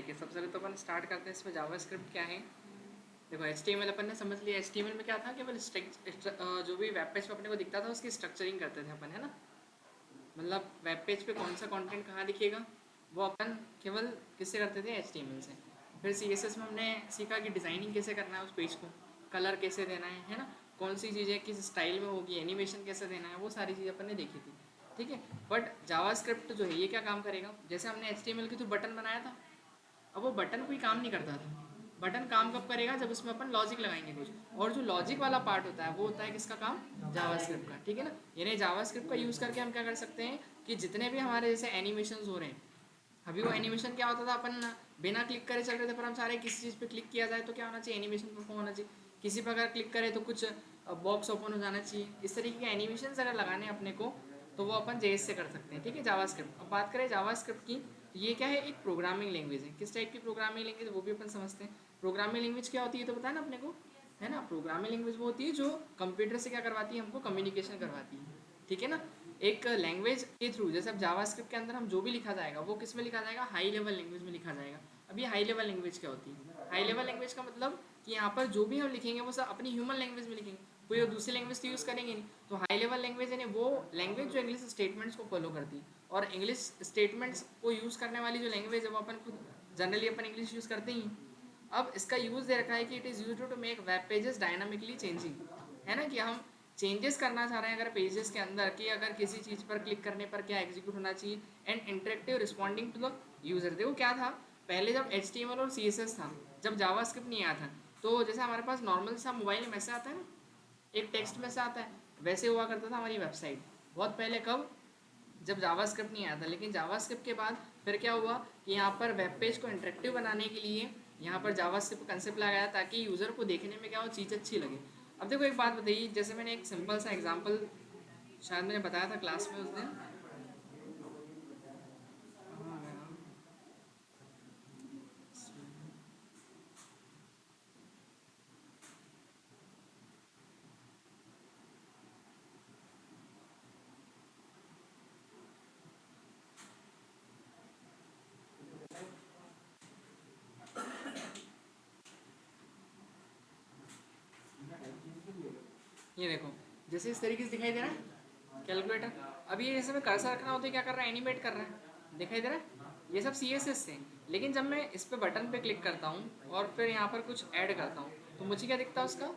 देखिए सबसे पहले तो अपन स्टार्ट करते हैं इसमें जावास्क्रिप्ट क्या है। देखो HTML अपन ने समझ लिया। HTML में क्या था, केवल जो भी वेब पेज पे अपने को दिखता था उसकी स्ट्रक्चरिंग करते थे अपन, है ना। मतलब वेब पेज पे कौन सा कंटेंट कहाँ दिखेगा वो अपन केवल किससे करते थे, HTML से। फिर CSS में हमने सीखा कि डिज़ाइनिंग कैसे करना है उस पेज को, कलर कैसे देना है ना, कौन सी चीज़ें किस स्टाइल में होगी, एनिमेशन कैसे देना है, वो सारी चीज़ें अपन ने देखी थी। ठीक है। बट जावास्क्रिप्ट जो है ये क्या काम करेगा, जैसे हमने HTML के थ्रू बटन बनाया था, अब वो बटन कोई काम नहीं करता था। बटन काम कब करेगा, जब उसमें अपन लॉजिक लगाएंगे कुछ। और जो लॉजिक वाला पार्ट होता है वो होता है किसका काम, जावास्क्रिप्ट का। ठीक है ना। यानी जावास्क्रिप्ट का यूज़ करके हम क्या कर सकते हैं कि जितने भी हमारे जैसे एनिमेशन हो रहे हैं, अभी वो एनिमेशन क्या होता था, अपन बिना क्लिक करे चल रहे थे, पर हम सारे किसी चीज़ पे क्लिक किया जाए तो क्या होना चाहिए, एनिमेशन परफॉर्म होना चाहिए। किसी पर अगर क्लिक करें तो कुछ बॉक्स ओपन हो जाना चाहिए। इस तरीके के एनिमेशन अगर लगाने अपने को तो वो अपन JS से कर सकते हैं। ठीक है, जावास्क्रिप्ट। अब बात करें जावास्क्रिप्ट की, तो ये क्या है, एक प्रोग्रामिंग लैंग्वेज है। किस टाइप की प्रोग्रामिंग लैंग्वेज, वो भी अपन समझते हैं। प्रोग्रामिंग लैंग्वेज क्या होती है तो पता है ना अपने को, है ना। प्रोग्रामिंग लैंग्वेज वो होती है जो कंप्यूटर से क्या करवाती है, हमको कम्युनिकेशन करवाती है। ठीक है ना। एक लैंग्वेज के थ्रू, जैसे अब जावास्क्रिप्ट के अंदर हम जो भी लिखा जाएगा वो किस में लिखा जाएगा, हाई लेवल लैंग्वेज में लिखा जाएगा। अब ये हाई लेवल लैंग्वेज क्या होती है, हाई लेवल लैंग्वेज का मतलब कि यहाँ पर जो भी हम लिखेंगे वो सब अपनी ह्यूमन लैंग्वेज में लिखेंगे, कोई और दूसरी लैंग्वेज तो यूज़ करेंगे नहीं। तो हाई लेवल लैंग्वेज यानी वो लैंग्वेज जो इंग्लिश स्टेटमेंट्स को फॉलो करती है। और इंग्लिश स्टेटमेंट्स को यूज़ करने वाली जो लैंग्वेज है वो अपन खुद जनरली अपन इंग्लिश यूज़ करते ही हैं। अब इसका यूज़ दे रखा है कि it is use to make web pages dynamically changing, है ना, कि हम चेंजेस करना चाह रहे हैं अगर पेजेस के अंदर, कि अगर किसी चीज़ पर क्लिक करने पर क्या एग्जीक्यूट होना चाहिए, and interactive responding to the user. देखो क्या था, पहले जब HTML और CSS था, जब जावास्क्रिप्ट नहीं आया था, तो जैसे हमारे पास नॉर्मल सा मोबाइल में मैसेज आता है ना, एक टेक्स्ट मैसेज आता है, वैसे हुआ करता था हमारी वेबसाइट बहुत पहले। कब, जब जावास्क्रिप्ट नहीं आया था। लेकिन जावास्क्रिप्ट के बाद फिर क्या हुआ कि यहाँ पर वेब पेज को इंटरेक्टिव बनाने के लिए यहाँ पर जावास्क्रिप्ट कंसेप्ट लगाया, ताकि यूज़र को देखने में क्या हो, चीज़ अच्छी लगे। अब देखो एक बात बताइए, जैसे मैंने एक सिंपल सा एग्जांपल शायद मैंने बताया था क्लास में उस दिन। कहाँ गया? ये देखो, जैसे इस तरीके से दिखाई दे रहा है कैलकुलेटर। अब ये जैसे मैं कर्सर रखना होता है, क्या कर रहा है, एनिमेट कर रहा है, दिखाई दे रहा है। ये सब CSS से। लेकिन जब मैं इस पे बटन पे क्लिक करता हूँ और फिर यहाँ पर कुछ ऐड करता हूँ, तो मुझे क्या दिखता है, उसका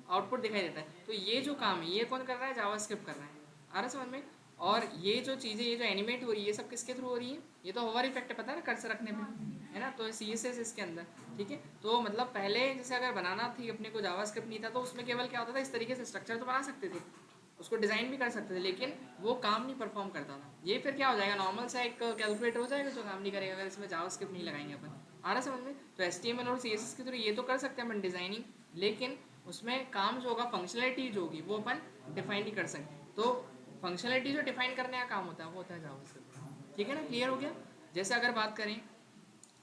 आउटपुट दिखाई देता है। तो ये जो काम है ये कौन कर रहा है, जावास्क्रिप्ट कर रहा है। आ रहा है समझ में। और ये जो चीज़ें, ये जो एनिमेट हो रही है, ये सब किसके थ्रू हो रही है, ये तो होवर इफेक्ट है, पता है ना, कर्सर रखने पे, है ना। तो CSS इसके अंदर। ठीक है। तो मतलब पहले जैसे अगर बनाना थी अपने को, जावास्क्रिप्ट नहीं था, तो उसमें केवल क्या होता था, इस तरीके से स्ट्रक्चर तो बना सकते थे, उसको डिज़ाइन भी कर सकते थे, लेकिन वो काम नहीं परफॉर्म करता था। ये फिर क्या हो जाएगा, नॉर्मल सा एक कैलकुलेटर हो जाएगा जो काम नहीं करेगा अगर इसमें जावास्क्रिप्ट नहीं लगाएंगे अपन। आ रहा समझ में। तो HTML और CSS के थ्रू ये तो कर सकते हैं अपन डिज़ाइनिंग, लेकिन उसमें काम जो होगा, फंक्शनलिटी जो होगी वो अपन डिफाइन नहीं कर सकते। तो फंक्शनलिटी जो डिफाइन करने का काम होता है वो होता है जावास्क्रिप्ट। ठीक है ना, क्लियर हो गया। जैसे अगर बात करें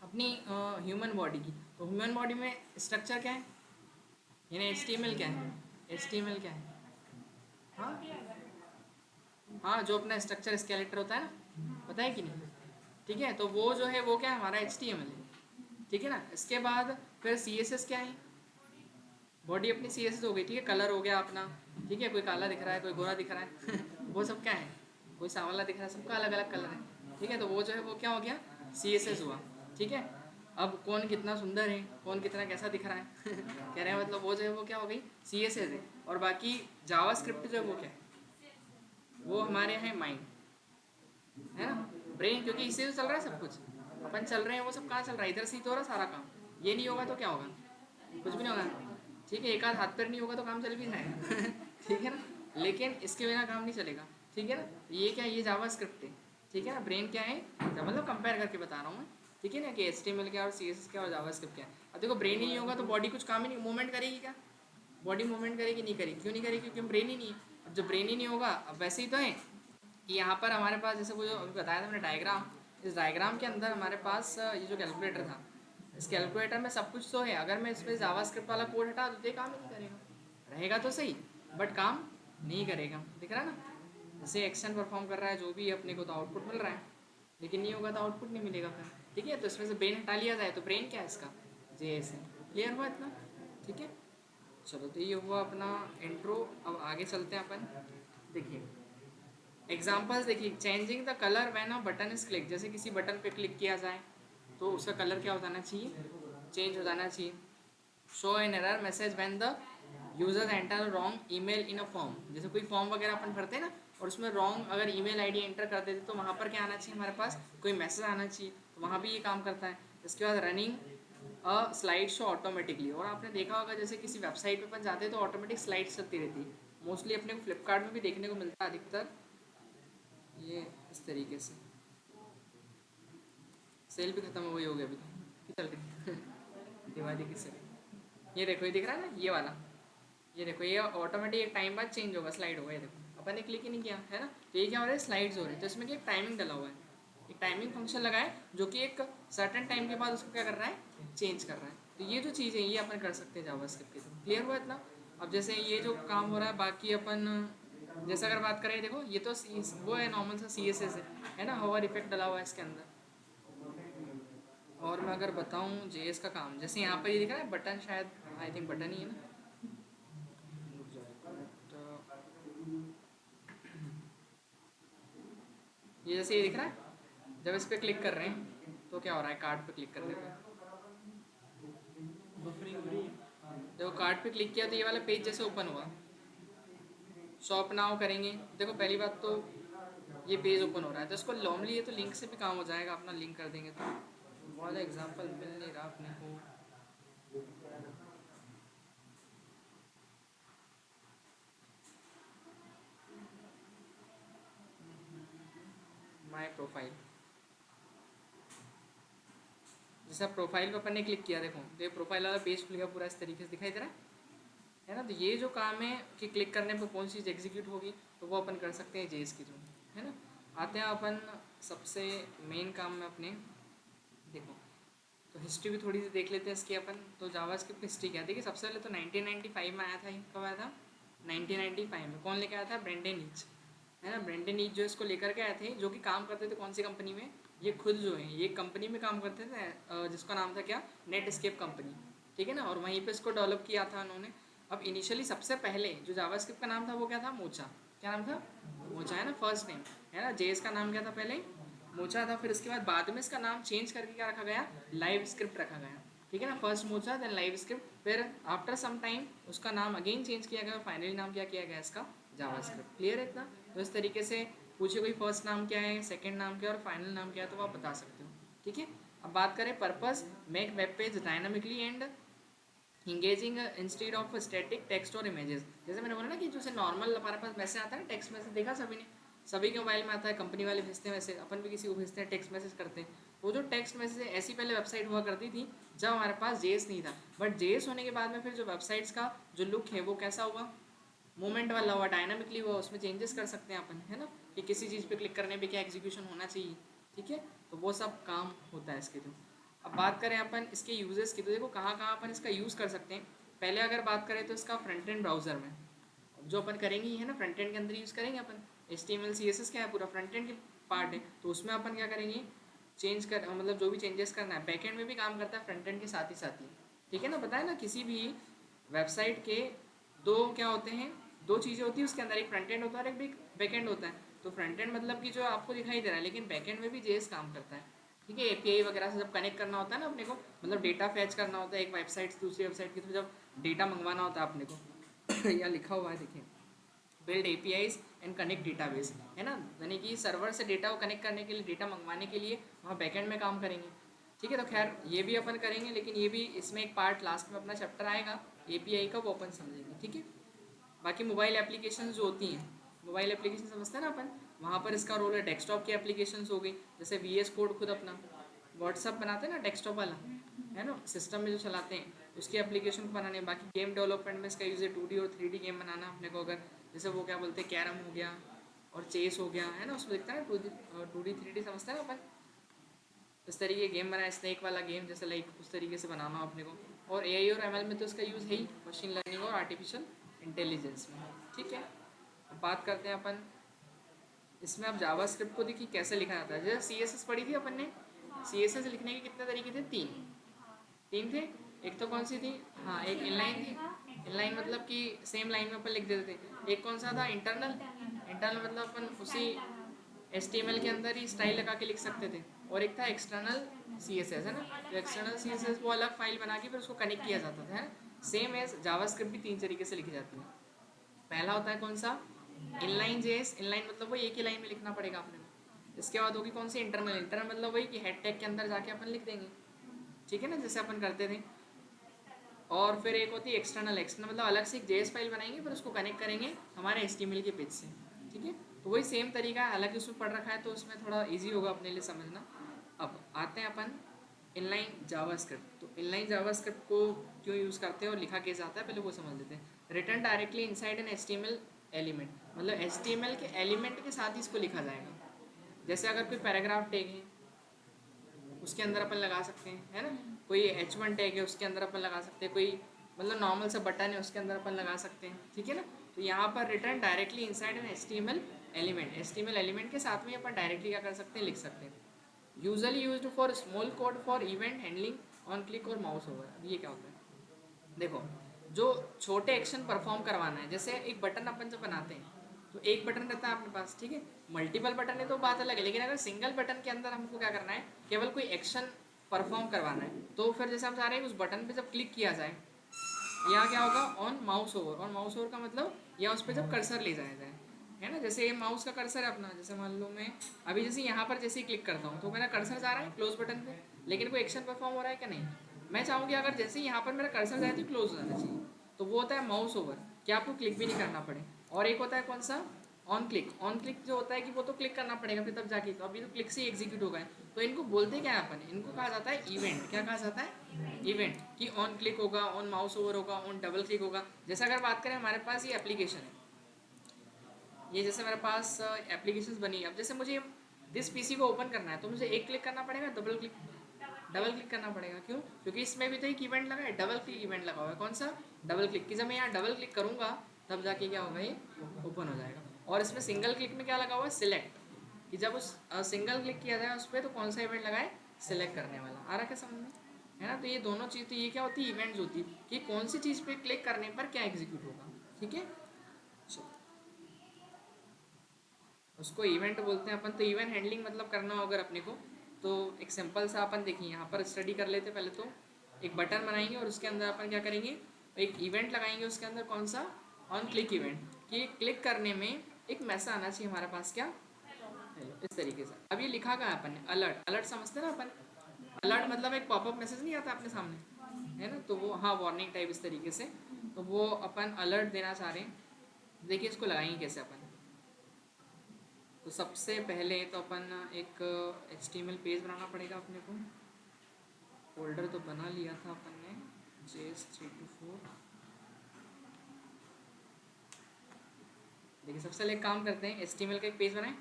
अपनी ह्यूमन बॉडी की, तो ह्यूमन बॉडी में स्ट्रक्चर क्या है, यानी HTML क्या है, HTML क्या है, हाँ हाँ, जो अपना स्ट्रक्चर स्केलेटर होता है ना, पता है कि नहीं। ठीक है, तो वो जो है वो क्या है, हमारा HTML है। ठीक है ना। इसके बाद फिर CSS क्या है, बॉडी अपनी CSS हो गई। ठीक है, कलर हो गया अपना। ठीक है, कोई काला दिख रहा है, कोई गोरा दिख रहा है वो सब क्या है, कोई सांवला दिख रहा है, सबका अलग अलग कलर है। ठीक है, तो वो जो है वो क्या हो गया, CSS हुआ। ठीक है। अब कौन कितना सुंदर है, कौन कितना कैसा दिख रहा है कह रहे हैं, मतलब वो जो है वो क्या हो गई, CSS है। और बाकी जावास्क्रिप्ट जो है वो क्या है, वो हमारे यहाँ माइंड, है ना, ब्रेन, क्योंकि इससे तो चल रहा है सब कुछ। अपन चल रहे हैं, वो सब कहाँ चल रहा है, इधर से ही तो हो रहा है सारा काम। ये नहीं होगा तो क्या होगा, कुछ भी नहीं होगा। ठीक है, एक आध हाथ पैर नहीं होगा तो काम चल भी जाएगा ठीक है ना, लेकिन इसके बिना काम नहीं चलेगा। ठीक है ना। ये क्या है, ये जावा स्क्रिप्ट है। ठीक है ना। ब्रेन क्या है, मतलब कंपेयर करके बता रहा हूँ मैं। ठीक है ना, कि HTML क्या और CSS क्या और जावा स्क्रिप्ट क्या है। अब देखो ब्रेन ही नहीं होगा तो बॉडी कुछ काम ही नहीं, मूवमेंट करेगी क्या, बॉडी मूवमेंट करेगी, नहीं करेगी, क्यों नहीं करेगी, क्योंकि ब्रेन ही नहीं है। अब जब ब्रेन ही नहीं होगा, अब वैसे ही तो है कि यहाँ पर हमारे पास, जैसे वो जो अभी बताया था मैंने डायग्राम, इस डायग्राम के अंदर हमारे पास ये जो कैलकुलेटर था, इस कैलकुलेटर में सब कुछ तो है। अगर मैं इसमें जावास्क्रिप्ट वाला कोड हटा दूँ तो ये काम ही नहीं करेगा, रहेगा तो सही बट काम नहीं करेगा। दिख रहा है ना, जैसे एक्शन परफॉर्म कर रहा है जो भी अपने को, तो आउटपुट मिल रहा है, लेकिन नहीं होगा तो आउटपुट नहीं मिलेगा फिर। ठीक है। तो इसमें से ब्रेन हटा लिया जाए तो ब्रेन क्या है इसका, JS है। क्लियर हुआ इतना, ठीक है। चलो तो ये हुआ अपना इंट्रो। अब आगे चलते हैं अपन। देखिए एग्जाम्पल्स देखिए, changing the colour when a button is click, जैसे किसी बटन पे क्लिक किया जाए तो उसका कलर क्या हो जाना चाहिए, चेंज हो जाना चाहिए। Show an error message when the user enter wrong email in a form, जैसे कोई फॉर्म वगैरह अपन भरते हैं ना और उसमें रॉन्ग अगर ईमेल आईडी एंटर कर देते तो वहाँ पर क्या आना चाहिए, हमारे पास कोई मैसेज आना चाहिए, तो वहाँ भी ये काम करता है। इसके बाद running a slide show automatically, और आपने देखा होगा जैसे किसी वेबसाइट पे अपन जाते हैं तो ऑटोमेटिक स्लाइड्स चलती रहती है, मोस्टली अपने को फ्लिपकार्ट में भी देखने को मिलता है अधिकतर। ये इस तरीके से सेल भी खत्म हो गई होगी अभी तो चल रही दिवाली की सेल। ये देखो ये दिख रहा है ना ये वाला, ये देखो ये ऑटोमेटिक एक टाइम बाद चेंज होगा, स्लाइड होगा। ये देखो अपन ने क्लिक ही नहीं किया है ना, तो ये क्या हो रहा है, स्लाइड्स हो रहे हैं। तो इसमें एक टाइमिंग डला हुआ है, एक टाइमिंग फंक्शन लगा है जो कि एक सर्टेन टाइम के बाद उसको क्या कर रहा है, चेंज कर रहा है। तो ये जो चीज़ है ये अपन कर सकते हैं जावास्क्रिप्ट के थ्रू। क्लियर हुआ इतना। अब जैसे ये जो काम हो रहा है बाकी अपन जैसे अगर बात करें, देखो ये तो वो है नॉर्मल सा CSS है ना, हॉवर इफेक्ट डला हुआ है इसके अंदर। और मैं अगर बताऊं JS का काम, जैसे यहाँ पर ये दिख रहा है बटन, शायद आई थिंक बटन ही है ना, तो ये जैसे ये दिख रहा है, जब इस पर क्लिक कर रहे हैं तो क्या हो रहा है, कार्ड पे क्लिक करने पे देखो कार्ड पे क्लिक किया तो ये वाला पेज जैसे ओपन हुआ। शॉप नाउ करेंगे, देखो पहली बात तो ये पेज ओपन हो रहा है, तो इसको नॉर्मली ये तो लिंक से भी काम हो जाएगा, अपना लिंक कर देंगे तो वाला एग्जांपल मिल नहीं रहा अपने को। माय प्रोफाइल, जैसे आप प्रोफाइल पे अपन ने क्लिक किया, देखो तो ये प्रोफाइल वाला पेज खुल गया पूरा इस तरीके से दिखाई दे रहा है ना। तो ये जो काम है कि क्लिक करने पर कौन सी चीज़ एग्जीक्यूट होगी तो वो अपन कर सकते हैं JS के थ्रू, है ना। आते हैं अपन सबसे मेन काम में अपने, देखो तो हिस्ट्री भी थोड़ी सी देख लेते हैं इसकी अपन। तो जावास्क्रिप्ट हिस्ट्री क्या है, देखिए सबसे पहले तो 1995 में आया था। कब आया था, 1995 में। कौन लेकर आया था, ब्रेंडन ईच, है ना। ब्रेंडन ईच जो इसको लेकर के आए थे, जो कि काम करते थे कौन सी कंपनी में, ये खुद जो है ये कंपनी में काम करते थे जिसका नाम था क्या, नेटस्केप कंपनी, ठीक है ना। और वहीं पे इसको डेवलप किया था उन्होंने। अब इनिशियली सबसे पहले जो जावास्क्रिप्ट का नाम था वो क्या था, मोचा। क्या नाम था, मोचा, है ना, फर्स्ट नेम, है ना। JS का नाम क्या था पहले, मोचा था। फिर उसके बाद में इसका नाम चेंज करके क्या रखा गया, लाइव स्क्रिप्ट रखा गया, ठीक है ना। First Mocha then LiveScript, फिर आफ्टर सम टाइम उसका नाम अगेन चेंज किया गया, फाइनली नाम क्या किया गया इसका, जावास्क्रिप्ट। क्लियर है इतना। तो इस तरीके से पूछे कोई फर्स्ट नाम क्या है, सेकंड नाम क्या है और फाइनल नाम क्या है तो आप बता सकते हो, ठीक है। अब बात करें purpose, make web page dynamically and engaging instead of static text और इमेजेस। जैसे मैंने बोला ना कि जैसे नॉर्मल हमारे पास मैसेज आता है ना, टेक्स्ट मैसेज देखा सभी ने, सभी के मोबाइल में आता है, कंपनी वाले भेजते हैं, वैसे अपन भी किसी को भेजते हैं, टेक्स्ट मैसेज करते हैं। वो जो टेक्स्ट मैसेज है ऐसी पहले वेबसाइट हुआ करती थी जब हमारे पास JS नहीं था। बट JS होने के बाद में फिर जो वेबसाइट्स का जो लुक है वो कैसा हुआ, मूवमेंट वाला हुआ, डायनामिकली हुआ, उसमें चेंजेस कर सकते हैं अपन, है ना, कि किसी चीज़ पे क्लिक करने पे क्या एग्जीक्यूशन होना चाहिए, ठीक है। तो वो सब काम होता है इसके थ्रू। अब बात करें अपन इसके यूजेस की, तो देखो कहाँ कहाँ अपन इसका यूज़ कर सकते हैं। पहले अगर बात करें तो इसका फ्रंट एंड ब्राउज़र में जो अपन करेंगे, है ना, फ्रंट एंड के अंदर यूज़ करेंगे अपन। HTML CSS क्या है, पूरा फ्रंट एंड की पार्ट है, तो उसमें अपन क्या करेंगे, चेंज कर मतलब जो भी चेंजेस करना है, बैक एंड में भी काम करता है फ्रंट एंड के साथ ही, ठीक है ना। बताया ना किसी भी वेबसाइट के दो क्या होते हैं, दो चीज़ें होती है उसके अंदर, एक फ्रंट एंड होता है और एक भी बैक एंड होता है। तो फ्रंट एंड मतलब कि जो आपको दिखाई दे रहा है, लेकिन बैक एंड में भी JS काम करता है, ठीक है। API वगैरह से जब कनेक्ट करना होता है ना अपने को, मतलब डेटा फैच करना होता है एक वेबसाइट से दूसरी वेबसाइट के थ्रू, जब डेटा मंगवाना होता है अपने को या लिखा हुआ है देखिए, build APIs and connect database, है ना। यानी कि सर्वर से डेटा को कनेक्ट करने के लिए, डेटा मंगवाने के लिए वहाँ बैकएंड में काम करेंगे, ठीक है। तो खैर ये भी अपन करेंगे, लेकिन ये भी इसमें एक पार्ट लास्ट में अपना चैप्टर आएगा API का, वो अपन समझेंगे, ठीक है। बाकी मोबाइल एप्लीकेशन जो होती हैं, मोबाइल एप्लीकेशन समझते हैं ना अपन, वहाँ पर इसका रोल है। डेस्कटॉप की एप्लीकेशन हो गई, जैसे VS कोड खुद अपना व्हाट्सअप बनाते हैं ना डेस्कटॉप वाला, है ना, सिस्टम में जो चलाते हैं उसकी एप्लीकेशन को बनाने। बाकी गेम डेवलपमेंट में इसका यूज़ है 2D और 3D गेम बनाना अपने को, अगर जैसे वो क्या बोलते हैं, कैरम हो गया और चेस हो गया, है ना, उसमें दिखता है ना 2D 3D समझते हैं ना अपन। इस तरीके गेम बनाए, स्नेक वाला गेम जैसे, लाइक उस तरीके से बनाना हो अपने को। और AI और ML में तो इसका यूज़ है ही, मशीन लर्निंग और आर्टिफिशियल इंटेलिजेंस में, ठीक है। अब बात करते हैं अपन इसमें, अब जावास्क्रिप्ट को देखिए कैसे लिखा जाता है। जैसे CSS पढ़ी थी अपन ने, सी एस एस लिखने के कितने तरीके थे? तीन। तीन थे। एक तो कौन सी थी? हाँ, एक इनलाइन थी। इनलाइन मतलब कि सेम लाइन में अपन लिख देते थे। एक कौन सा था? इंटरनल। इंटरनल मतलब अपन उसी एस टी एम एल के अंदर ही स्टाइल लगा के लिख सकते थे। और एक था एक्सटर्नल सी एस एस, है ना। तो एक्सटर्नल सी एस एस वो अलग फाइल बना के फिर उसको कनेक्ट किया जाता था, है ना। सेम एज जावास्क्रिप्ट भी तीन तरीके से लिखी जाती है। पहला होता है कौन सा? Inline JS. इनलाइन मतलब वही एक ही लाइन में लिखना पड़ेगा अपने को। इसके बाद होगी कौन सी? इंटरनल। इंटरनल मतलब वही कि हेड टैग के अंदर जाके अपन लिख देंगे, ठीक है ना, जैसे अपन करते थे। और फिर एक होती है एक्सटर्नल। एक्सटर्नल मतलब अलग से एक जेएस फाइल बनाएंगे फिर उसको कनेक्ट करेंगे हमारे एचटीएमएल के पेज से, ठीक है। तो वही सेम तरीका है, हालांकि उसमें पढ़ रखा है तो उसमें थोड़ा इजी होगा अपने लिए समझना। अब आते हैं अपन इनलाइन जावास्क्रिप्ट। तो इनलाइन जावास्क्रिप्ट को क्यों यूज़ करते हैं और लिखा कैसे आता है पहले वो समझ लेते हैं। Return directly inside N HTML element, मतलब एचटीएमएल के एलिमेंट के साथ ही इसको लिखा जाएगा। जैसे अगर कोई पैराग्राफ टैग है उसके अंदर अपन लगा सकते हैं, है ना। कोई H1 टैग है उसके अंदर अपन लगा सकते हैं। कोई मतलब नॉर्मल सा बटन है उसके अंदर अपन लगा सकते हैं, ठीक है ना। तो यहाँ पर return directly inside N HTML element, HTML element के साथ में अपन डायरेक्टली क्या कर सकते हैं? लिख सकते हैं। Usually used for small code for event handling on click और माउस ओवर। अब ये क्या होता है? देखो, जो छोटे एक्शन परफॉर्म करवाना है, जैसे एक बटन अपन जब बनाते हैं तो एक बटन रहता है अपने पास, ठीक है। मल्टीपल बटन है तो बात अलग है, लेकिन अगर सिंगल बटन के अंदर हमको क्या करना है? केवल कोई एक्शन परफॉर्म करवाना है, तो फिर जैसे हम चाह रहे हैं उस बटन पे जब क्लिक किया जाए, यहाँ क्या होगा? On mouse over. On mouse over का मतलब यहाँ उस पर जब कर्सर ले जाया जाए, है ना। जैसे ये माउस का कर्सर है अपना, जैसे मान लो मैं अभी जैसे यहाँ पर जैसे ही क्लिक करता हूँ तो मेरा कर्सर जा रहा है क्लोज बटन पे, लेकिन कोई एक्शन परफॉर्म हो रहा है क्या? नहीं। मैं चाहूँगी अगर जैसे ही यहाँ पर मेरा कर्सर जाए तो क्लोज हो जाना चाहिए, तो वो होता है माउस ओवर, कि आपको क्लिक भी नहीं करना पड़े। और एक होता है कौन सा? On click. ऑन क्लिक जो होता है कि वो तो क्लिक करना पड़ेगा फिर तब जाके, तो अभी तो क्लिक से ही एग्जीक्यूट होगा। तो इनको बोलते क्या है अपन? इनको कहा जाता है इवेंट। क्या कहा जाता है? इवेंट। कि ऑन क्लिक होगा, ऑन माउस ओवर होगा, ऑन डबल क्लिक होगा। जैसे अगर बात करें हमारे पास ये एप्लीकेशन है, ये जैसे मेरे पास एप्लीकेशन बनी है। अब जैसे मुझे दिस पीसी को ओपन करना है तो मुझे एक क्लिक करना पड़ेगा, डबल क्लिक? डबल क्लिक करना पड़ेगा। क्यों? क्योंकि इसमें भी तो एक इवेंट लगा है, डबल क्लिक इवेंट लगा हुआ है। कौन सा? Double click. कि जब मैं यहाँ डबल क्लिक करूँगा तब जाके क्या होगा? ये ओपन हो जाएगा। और इसमें सिंगल क्लिक में क्या लगा हुआ है? सिलेक्ट। कि जब उस सिंगल क्लिक किया जाए उस पर तो कौन सा इवेंट लगा है? सिलेक्ट करने वाला। आ रहा क्या समझ में? है ना। तो ये दोनों चीज़, तो ये क्या होती है? इवेंट्स होती है कि कौन सी चीज़ पे क्लिक करने पर क्या एग्जीक्यूट होगा, ठीक है। चलो, उसको इवेंट बोलते हैं अपन। तो इवेंट हैंडलिंग मतलब करना हो अगर अपने को, तो एक सिंपल सा अपन देखिए यहाँ पर स्टडी कर लेते पहले। तो एक बटन बनाएंगे और उसके अंदर अपन क्या करेंगे? एक इवेंट लगाएंगे उसके अंदर। कौन सा? On click event. कि क्लिक करने में एक मैसेज आना चाहिए हमारे पास, क्या? हेलो, इस तरीके से। अब ये लिखा गया अपन ने अलर्ट। अलर्ट समझते ना अपन? अलर्ट मतलब एक पॉपअप मैसेज नहीं आता अपने सामने, है ना। तो वो, हाँ, वार्निंग टाइप इस तरीके से। तो वो अपन अलर्ट देना चाह रहे हैं। देखिए इसको लगाएंगे कैसे अपन। तो सबसे पहले तो अपन एक HTML पेज बनाना पड़ेगा अपने को। फोल्डर तो बना लिया था अपन ने, JS324। देखिए सबसे पहले एक काम करते हैं, HTML का एक पेज बनाएं।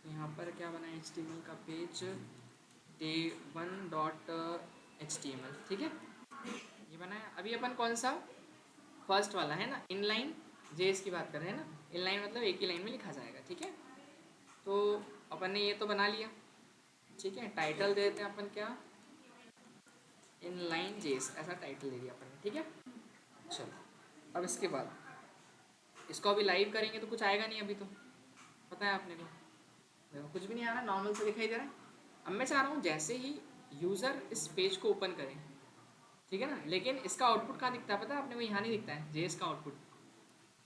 तो यहाँ पर क्या बना है? HTML का पेज day1.html, ठीक है। ये बना है। अभी अपन कौन सा? फर्स्ट वाला, है ना, इनलाइन जेएस की बात कर रहे हैं ना। इनलाइन मतलब एक ही लाइन में लिखा जाएगा, ठीक है। तो अपन ने ये तो बना लिया, ठीक है। टाइटल दे देते हैं अपन, क्या? इनलाइन जेएस, ऐसा टाइटल दे दिया अपन ने, ठीक है। चलो, अब इसके बाद इसको अभी लाइव करेंगे तो कुछ आएगा नहीं अभी तो, पता है आपने को। देखो कुछ भी नहीं आ रहा, नॉर्मल से दिखाई दे रहा है। अब मैं चाह रहा हूँ जैसे ही यूज़र इस पेज को ओपन करें, ठीक है ना, लेकिन इसका आउटपुट कहाँ दिखता है पता है आपने को? यहाँ नहीं दिखता है जेएस का आउटपुट,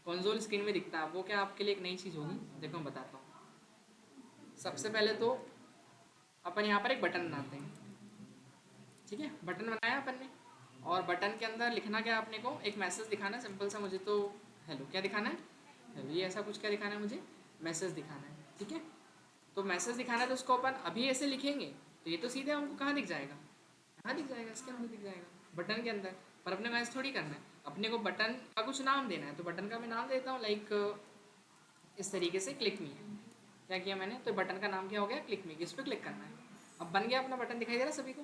कंसोल स्क्रीन में दिखता है। वो क्या आपके लिए एक नई चीज़ होगी, देखो मैं बताता हूँ। सबसे पहले तो अपन यहाँ पर एक बटन बनाते हैं, ठीक है। बटन बनाया अपन ने, और बटन के अंदर लिखना क्या है अपने को? एक मैसेज दिखाना है सिंपल सा मुझे तो। हेलो क्या दिखाना है? हेलो, ये ऐसा कुछ क्या दिखाना है मुझे? मैसेज दिखाना है, ठीक है। तो मैसेज दिखाना है तो उसको अपन अभी ऐसे लिखेंगे तो ये तो सीधे हमको कहाँ दिख जाएगा? कहाँ दिख जाएगा? इसके अंदर दिख जाएगा, बटन के अंदर। पर अपने को ऐसे थोड़ी करना है, अपने को बटन का कुछ नाम देना है। तो बटन का मैं नाम देता हूँ, लाइक इस तरीके से, क्लिक मी। क्या किया मैंने? तो बटन का नाम क्या हो गया? क्लिक मी। इस पर क्लिक करना है। अब बन गया अपना बटन, दिखाई दे रहा है सभी को?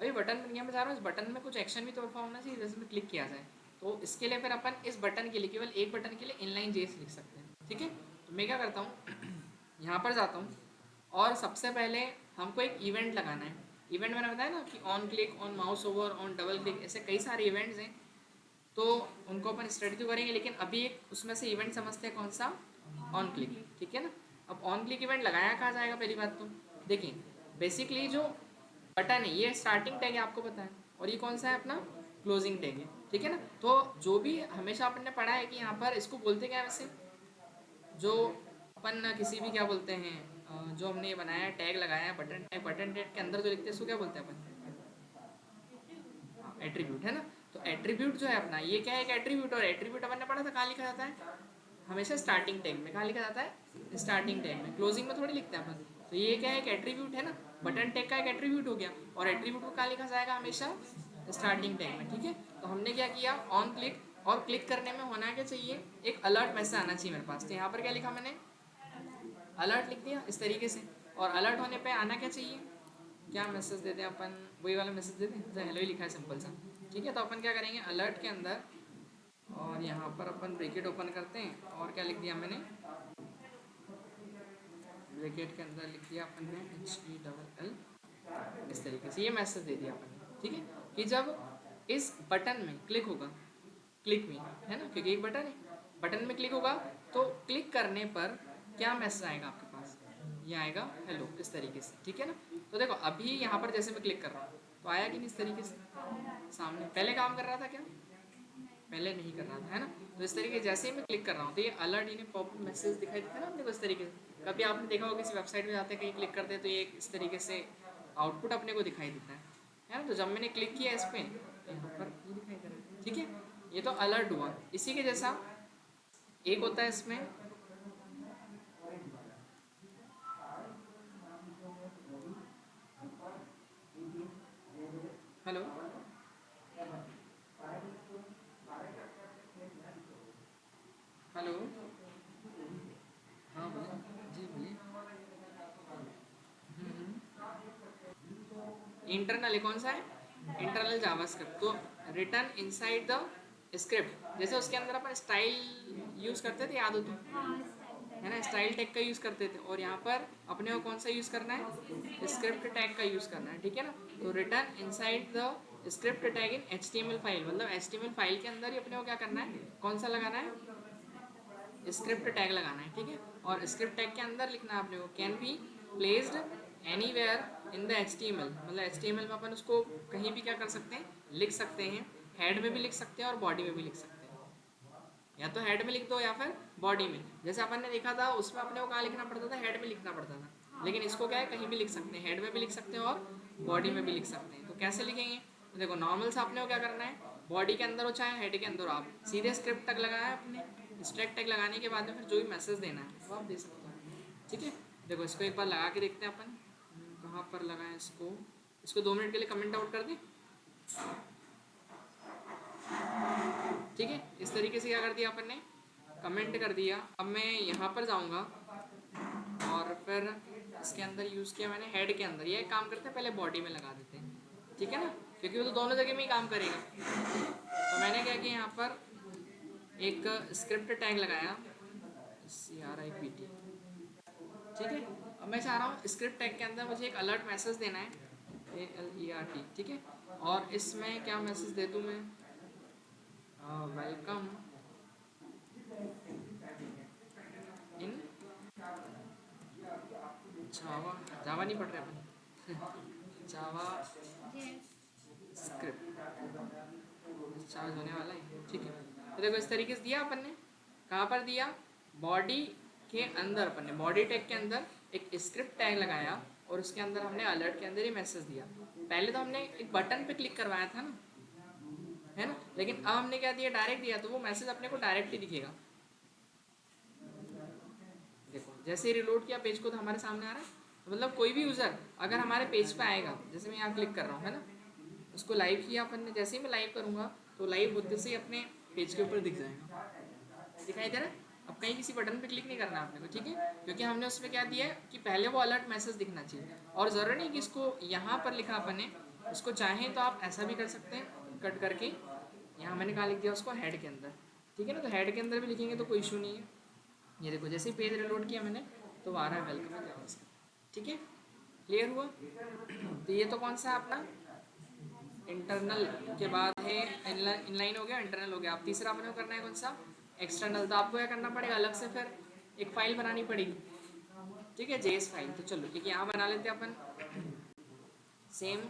अभी बटन बन गया। मैं चाह रहा हूँ इस बटन में कुछ एक्शन भी तो परफॉर्म होना चाहिए, जैसे में क्लिक किया जाए। तो इसके लिए फिर अपन इस बटन के लिए, केवल एक बटन के लिए इनलाइन जेएस लिख सकते हैं, ठीक है। तो मैं क्या करता हूँ यहाँ पर जाता हूँ और सबसे पहले हमको एक इवेंट लगाना है। इवेंट मैंने बताया ना कि on click, on mouse over, on double click, ऐसे कई सारे इवेंट्स हैं, तो उनको अपन स्टडी तो करेंगे, लेकिन अभी एक उसमें से इवेंट समझते हैं, कौन सा, ऑन क्लिक, ठीक है ना। अब ऑन क्लिक इवेंट लगाया कहाँ जाएगा, पहली बात तो देखिए, बेसिकली जो बटन है ये स्टार्टिंग टैग है, आपको पता है, और ये कौन सा है अपना, क्लोजिंग टैग है, ठीक है ना। तो जो भी हमेशा अपन ने पढ़ा है कि यहाँ पर इसको बोलते क्या है वैसे, जो अपन किसी भी क्या बोलते हैं, जो हमने ये बनाया है, टैग लगाया है, बटन टैग, बटन टैग के अंदर जो लिखते हैं उसको क्या बोलते हैं अपन, एट्रीब्यूट, है ना। तो एट्रीब्यूट जो है अपना, ये क्या है, एक एट्रीब्यूट, और एट्रीब्यूट अपन ने पढ़ा था कहाँ लिखा जाता है, हमेशा स्टार्टिंग टैग में। कहाँ लिखा जाता है, स्टार्टिंग टैग में, क्लोजिंग में थोड़ी लिखते हैं अपन। तो ये क्या है, एक एट्रीब्यूट है ना, बटन टैग का एक एट्रीब्यूट हो गया, और एट्रीब्यूट को कहाँ लिखा जाएगा, हमेशा स्टार्टिंग टैग में, ठीक है। तो हमने क्या किया, ऑन क्लिक, और क्लिक करने में होना क्या चाहिए, एक अलर्ट मैसेज आना चाहिए मेरे पास। तो यहाँ पर क्या लिखा मैंने, अलर्ट लिख दिया इस तरीके से, और अलर्ट होने पे आना क्या चाहिए, क्या मैसेज देते हैं अपन, वही वाला मैसेज देते हैं, जैसे हेलो ही लिखा है सिंपल सा, ठीक है। तो अपन क्या करेंगे, अलर्ट के अंदर, और यहाँ पर अपन ब्रैकेट ओपन करते हैं, और क्या लिख दिया मैंने, ब्रैकेट के अंदर लिख दिया अपन ने HELL, इस तरीके से ये मैसेज दे दिया अपन ने, ठीक है। कि जब इस बटन में क्लिक होगा, क्लिक में, है ना, क्योंकि एक बटन है, बटन में क्लिक होगा, तो क्लिक करने पर क्या मैसेज आएगा आपके पास, ये आएगा हेलो, इस तरीके से, ठीक है ना। तो देखो अभी यहाँ पर जैसे मैं क्लिक कर रहा हूँ, तो आया कि नहीं इस तरीके से सामने, पहले काम कर रहा था क्या, पहले नहीं कर रहा था, है ना। तो इस तरीके जैसे ही मैं क्लिक कर रहा हूँ, तो ये अलर्ट यानी पॉप मैसेज दिखाई देता है ना अपने को इस तरीके से। कभी आपने देखा होगा किसी वेबसाइट में जाते हैं, कहीं क्लिक करते हैं, तो ये इस तरीके से आउटपुट अपने को दिखाई देता है ना। तो जब मैंने क्लिक किया इस पर, तो यहाँ पर ये दिखाई दे रहा है, ठीक है। ये तो अलर्ट हुआ। इसी के जैसा एक होता है इसमें, हेलो, हेलो, हाँ बोलिए, जी बोलिए। इंटरनल कौन सा है, इंटरनल जावास्क्रिप्ट। तो रिटर्न इनसाइड द स्क्रिप्ट, जैसे उसके अंदर अपन स्टाइल यूज करते थे, याद हो तो, है ना, स्टाइल टैग का यूज करते थे, और यहाँ पर अपने को कौन सा यूज करना है, स्क्रिप्ट टैग का यूज करना है, ठीक है ना। तो return inside the script tag in HTML file, मतलब HTML फाइल के अंदर ही अपने को क्या करना है, कौन सा लगाना है, स्क्रिप्ट टैग लगाना है, ठीक है। और स्क्रिप्ट टैग के अंदर लिखना है आपने को, can be placed anywhere in the HTML, मतलब HTML में अपन उसको कहीं भी क्या कर सकते हैं, लिख सकते हैं, हेड में भी लिख सकते हैं और बॉडी में भी लिख सकते हैं, या तो हेड में लिख दो या फिर बॉडी में। जैसे अपन ने देखा था उसमें अपने को कहाँ लिखना पड़ता था, हेड में लिखना पड़ता था, लेकिन इसको क्या है, कहीं भी लिख सकते हैं, हेड में भी लिख सकते हैं और बॉडी में भी लिख सकते हैं। तो कैसे लिखेंगे, तो देखो नॉर्मल से अपने को क्या करना है, बॉडी के अंदर हो चाहे हेड के अंदर हो, आप सीधे स्क्रिप्ट तक लगाया है अपने, स्ट्रैक टैग लगाने के बाद में फिर जो भी मैसेज देना है वो आप दे सकते हो, ठीक है। देखो इसको एक बार लगा के देखते हैं अपन, कहाँ पर लगाएं इसको, इसको 2 मिनट के लिए कमेंट आउट कर दें, ठीक है। इस तरीके से क्या कर दिया अपन ने, कमेंट कर दिया। अब मैं यहाँ पर जाऊँगा, और फिर इसके अंदर यूज़ किया मैंने हेड के अंदर, ये काम करते हैं, पहले बॉडी में लगा देते हैं, ठीक है ना, क्योंकि वो तो दोनों जगह में ही काम करेगा। तो मैंने क्या किया, यहाँ पर एक स्क्रिप्ट टैग लगाया, CRIPT, ठीक है। अब मैं चाह रहा हूँ स्क्रिप्ट टैग के अंदर मुझे एक अलर्ट मैसेज देना है, ALERT, ठीक है। और इसमें क्या मैसेज दे दूँ मैं, वेलकम इन जावा, जावा नहीं पढ़ रहे अपन जावा स्क्रिप्ट, चार्ज होने वाला है, ठीक है। तो देखो इस तरीके से दिया अपन ने, कहाँ पर दिया, बॉडी के अंदर अपन ने बॉडी टैग के अंदर एक स्क्रिप्ट टैग लगाया, और उसके अंदर हमने अलर्ट के अंदर ही मैसेज दिया। पहले तो हमने एक बटन पे क्लिक करवाया था ना, है ना, लेकिन अब हमने क्या दिया, डायरेक्ट दिया, तो वो मैसेज अपने को डायरेक्ट ही दिखेगा। देखो जैसे ही रिलोड किया पेज को, तो हमारे सामने आ रहा है। तो मतलब कोई भी यूज़र अगर हमारे पेज पे आएगा, जैसे मैं यहाँ क्लिक कर रहा हूँ, है ना, उसको लाइव किया अपन ने, जैसे ही मैं लाइव करूँगा तो लाइव होते से ही अपने पेज के ऊपर दिख जाएगा, दिखाई दे रहा है। अब कहीं किसी बटन पे क्लिक नहीं करना आपने को, ठीक है, क्योंकि हमने उसमें क्या दिया है कि पहले वो अलर्ट मैसेज दिखना चाहिए, और ज़रूरी नहीं कि इसको यहाँ पर लिखा अपन ने, उसको चाहें तो आप ऐसा भी कर सकते हैं, कट करके यहाँ मैंने कहाँ लिख दिया उसको, हेड के अंदर, ठीक है ना। तो हेड के अंदर भी लिखेंगे तो कोई इशू नहीं है। ये देखो जैसे ही पेज रिलोड किया मैंने, तो आ रहा है वेलकम है जावास्क्रिप्ट, ठीक है, क्लियर हुआ? तो ये तो कौन सा है अपना इंटरनल के बाद है इनलाइन हो गया, इंटरनल हो गया। अब तीसरा अपने को करना है कौन सा एक्सटर्नल। तो आपको क्या करना पड़ेगा, अलग से फिर एक फाइल बनानी पड़ेगी, ठीक है, जेएस फाइल। तो चलो ठीक है, यहाँ बना लेते हैं अपन सेम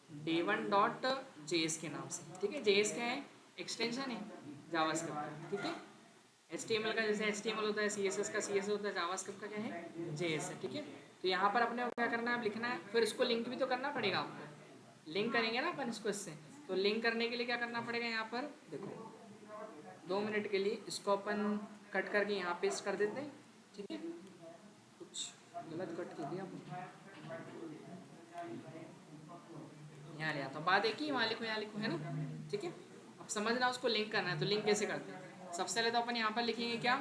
day1 डॉट जेएस के नाम से, ठीक है। जेएस क्या है, एक्सटेंशन है जावास्क्रिप्ट, ठीक है। HTML का जैसे HTML होता है, CSS का CSS होता है, जावास्क्रिप्ट का क्या है JS है, ठीक है। तो यहाँ पर अपने को क्या करना है, अब लिखना है, फिर इसको लिंक भी तो करना पड़ेगा आपको, लिंक करेंगे ना अपन इसको इससे। तो लिंक करने के लिए क्या करना पड़ेगा, यहाँ पर देखो 2 मिनट के लिए इसको अपन कट करके यहाँ पेस्ट कर देते हैं, ठीक है। कुछ गलत कट कर दिया यहाँ ले आता हूँ, बात एक ही, वहाँ लिखो यहाँ लिखो, है ना, ठीक है। अब समझना उसको लिंक करना है, तो लिंक कैसे करते हैं। सबसे पहले तो अपन यहाँ पर लिखेंगे क्या,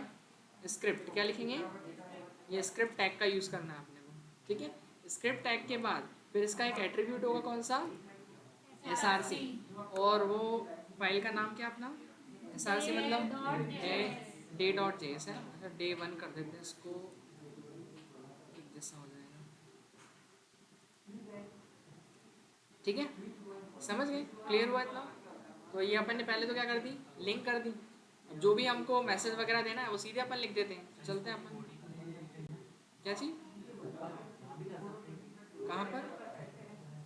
स्क्रिप्ट, क्या लिखेंगे, ये स्क्रिप्ट टैग का यूज़ करना है अपने को, ठीक है। स्क्रिप्ट टैग के बाद फिर इसका एक एट्रीब्यूट होगा कौन सा, SRC, और वो फाइल का नाम क्या अपना, SRC मतलब डे डॉट जेएस है। अच्छा day1 कर देते हैं इसको, एक जैसा हो जाएगा, ठीक है, समझ गए, क्लियर हुआ इतना। तो ये अपन ने पहले तो क्या कर दी, लिंक कर दी। अब जो भी हमको मैसेज वगैरह देना है वो सीधे अपन लिख देते हैं। चलते हैं अपन, क्या चीज़, कहाँ पर,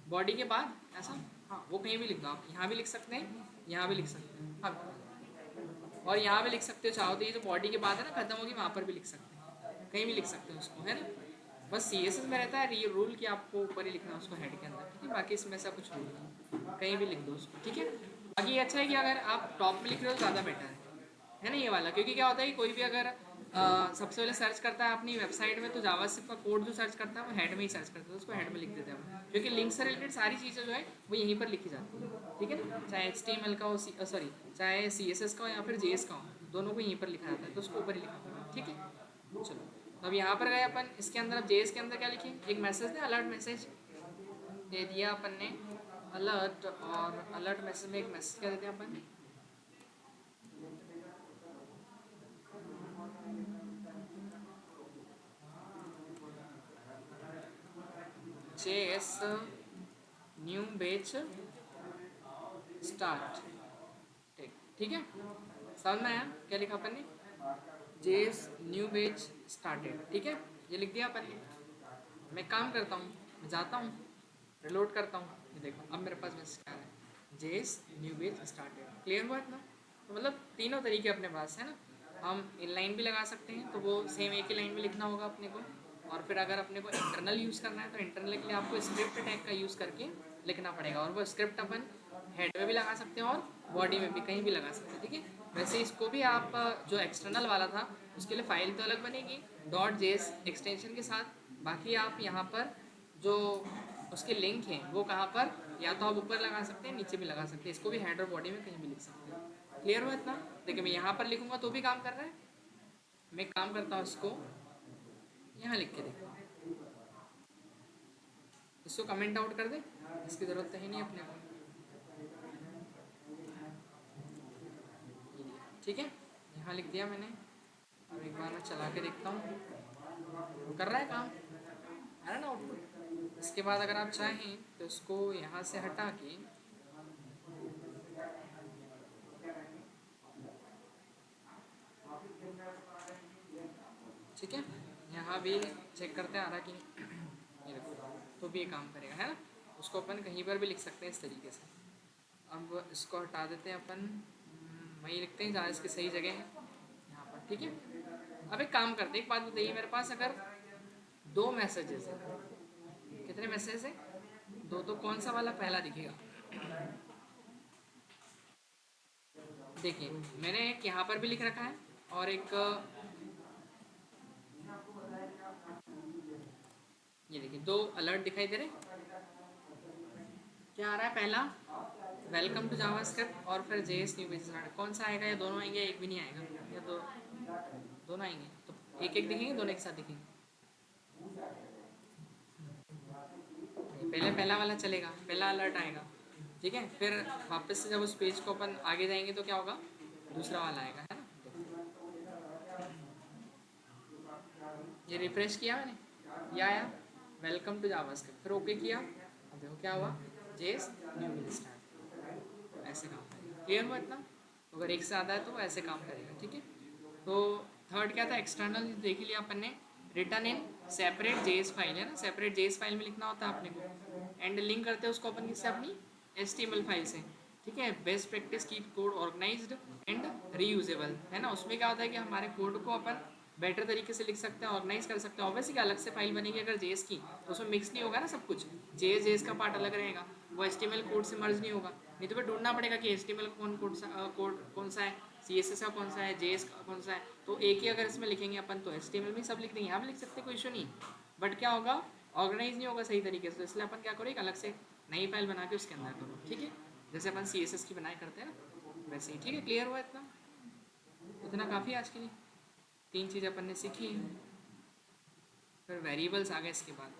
बॉडी के बाद ऐसा, हाँ वो कहीं भी लिख दो आप, यहाँ भी लिख सकते हैं, यहाँ भी लिख सकते हैं, हाँ, और यहाँ भी लिख सकते हो चाहो तो। ये जो बॉडी के बाद है ना खत्म होगी, वहाँ पर भी लिख सकते हैं, कहीं भी लिख सकते हो उसको, है ना। बस CSS में रहता है ये रूल कि आपको ऊपर ही लिखना है उसको हेड के अंदर, ठीक है। बाकी इसमें ऐसा कुछ रूल नहीं, कहीं भी लिख दो उसको, ठीक है। बाकी ये अच्छा है कि अगर आप टॉप में लिख रहे हो ज़्यादा बेटर है ना ये वाला। क्योंकि क्या होता है कि कोई भी अगर सबसे पहले सर्च करता है अपनी वेबसाइट में, तो जावास्क्रिप्ट का कोड जो सर्च करता है वो हेड में ही सर्च करता है, उसको हेड में लिख देते हैं, क्योंकि लिंक से रिलेटेड सारी चीज़ें जो है वो यहीं पर लिखी जाती है, ठीक है ना। चाहे HTML का हो, सॉरी चाहे CSS का हो या फिर JS का हो, दोनों को यहीं पर लिखा जाता है, तो उसको ऊपर ही लिखा होगा, ठीक है। चलो तो अब यहाँ पर गए अपन, इसके अंदर अब JS के अंदर क्या लिखें, एक मैसेज दे, अलर्ट मैसेज दे दिया अपन ने, अलर्ट, और अलर्ट मैसेज में एक मैसेज क्या देते हैं अपन, JS न्यू बैच स्टार्ट, ठीक, ठीक है, समझ में आया क्या लिखा अपन ने, JS न्यू बैच स्टार्टेड, ठीक है, ये लिख दिया अपन ने। मैं काम करता हूँ, मैं जाता हूँ, रिलोड करता हूँ, ये देखो अब मेरे पास मैसेज क्या है, JS new batch started, clear हुआ इतना। तो मतलब तीनों तरीके अपने पास है ना, हम इनलाइन भी लगा सकते हैं, तो वो सेम एक ही लाइन में लिखना होगा अपने को। और फिर अगर अपने को इंटरनल यूज़ करना है, तो इंटरनल के लिए आपको स्क्रिप्ट टैग का यूज़ करके लिखना पड़ेगा, और वो स्क्रिप्ट अपन हेड में भी लगा सकते हैं और बॉडी में भी कहीं भी लगा सकते हैं, ठीक है। वैसे इसको भी आप जो एक्सटर्नल वाला था उसके लिए फ़ाइल तो अलग बनेगी डॉट जेएस एक्सटेंशन के साथ। बाकी आप यहाँ पर जो उसके लिंक हैं वो कहाँ पर, या तो आप ऊपर लगा सकते हैं, नीचे भी लगा सकते हैं, इसको भी हेड और बॉडी में कहीं भी लिख सकते हैं। क्लियर हुआ इतना। देखिए मैं यहाँ पर लिखूँगा तो भी काम कर रहा है, मैं काम करता हूँ इसको यहाँ लिख के, देखो इसको कमेंट आउट कर दे, इसकी ज़रूरत तो है नहीं अपने को, ठीक है, यहाँ लिख दिया मैंने। अब एक बार मैं चला के देखता हूँ कर रहा है काम, आ रहा है ना आउटपुट। इसके बाद अगर आप चाहें तो इसको यहाँ से हटा के, ठीक है, यहाँ भी चेक करते हैं आ रहा कि नहीं, ये देखो तो भी ये काम करेगा, है ना। उसको अपन कहीं पर भी लिख सकते हैं इस तरीके से। अब इसको हटा देते हैं अपन, वहीं लिखते हैं जहाँ इसकी सही जगह है, यहाँ पर, ठीक है। अब एक काम करते हैं, एक बात बताइए, मेरे पास अगर 2 मैसेजेस हैं, कितने मैसेज हैं, 2, तो कौन सा वाला पहला दिखेगा, देखिए मैंने एक यहाँ पर भी लिख रखा है, और एक ये देखिए 2 अलर्ट दिखाई दे रहे, क्या आ रहा है पहला, वेलकम टू जावास्क्रिप्ट, और फिर JS न्यू पेज स्टार्ट, कौन सा आएगा, या दोनों आएंगे, एक भी नहीं आएगा, या दोनों आएंगे, तो एक एक दिखेंगे, दोनों एक साथ दिखेंगे, पहले पहला वाला चलेगा, पहला अलर्ट आएगा, ठीक है। फिर वापस से जब उस पेज को अपन आगे जाएंगे तो क्या होगा, दूसरा वाला आएगा, है ना। ये रिफ्रेश किया मैंने, ये आया, वेलकम टू जावास्क्रिप्ट, फिर ओके किया, अब देखो क्या हुआ, जेएस न्यू विल स्टार्ट, ऐसे काम करेगा। क्लियर हुआ इतना? तो अगर एक से ज़्यादा है तो वो ऐसे काम करेगा, ठीक है। तो थर्ड क्या था, एक्सटर्नल देख लिया अपन ने, return in separate JS file है ना, सेपरेट जेएस फाइल में लिखना होता है अपने को, एंड लिंक करते हैं उसको अपन किससे, अपनी HTML फाइल से, ठीक है। Best practice, keep code organised and reusable, है ना। उसमें क्या होता है कि हमारे कोड को अपन बेटर तरीके से लिख सकते हैं, ऑर्गेनाइज कर सकते हैं। ऑब्वियसली अलग से फाइल बनेगी अगर जेएस की, तो उसमें मिक्स नहीं होगा ना सब कुछ, जेएस का पार्ट अलग रहेगा, वो HTML कोड से मर्ज नहीं होगा। नहीं तो फिर ढूंढना पड़ेगा कि HTML कोड कौन सा है, CSS का कौन सा है, JS का कौन सा है। तो एक ही अगर इसमें लिखेंगे अपन तो HTML में सब लिख देंगे, यहाँ भी लिख सकते हैं, कोई इशू नहीं। बट क्या होगा, ऑर्गेनाइज नहीं होगा सही तरीके से, तो इसलिए अपन क्या करो, एक अलग से नई फाइल बना के उसके अंदर करो, ठीक है। जैसे अपन CSS की बनाए करते हैं ना, वैसे ही, ठीक है। क्लियर हुआ इतना? इतना काफ़ी आज के लिए, 3 चीज़ें अपन ने सीखी हैं। फिर वेरिएबल्स आ गए इसके बाद,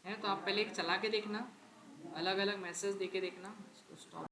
है तो आप पहले एक चला के देखना, अलग अलग मैसेज दे के देखना, इसको स्टॉप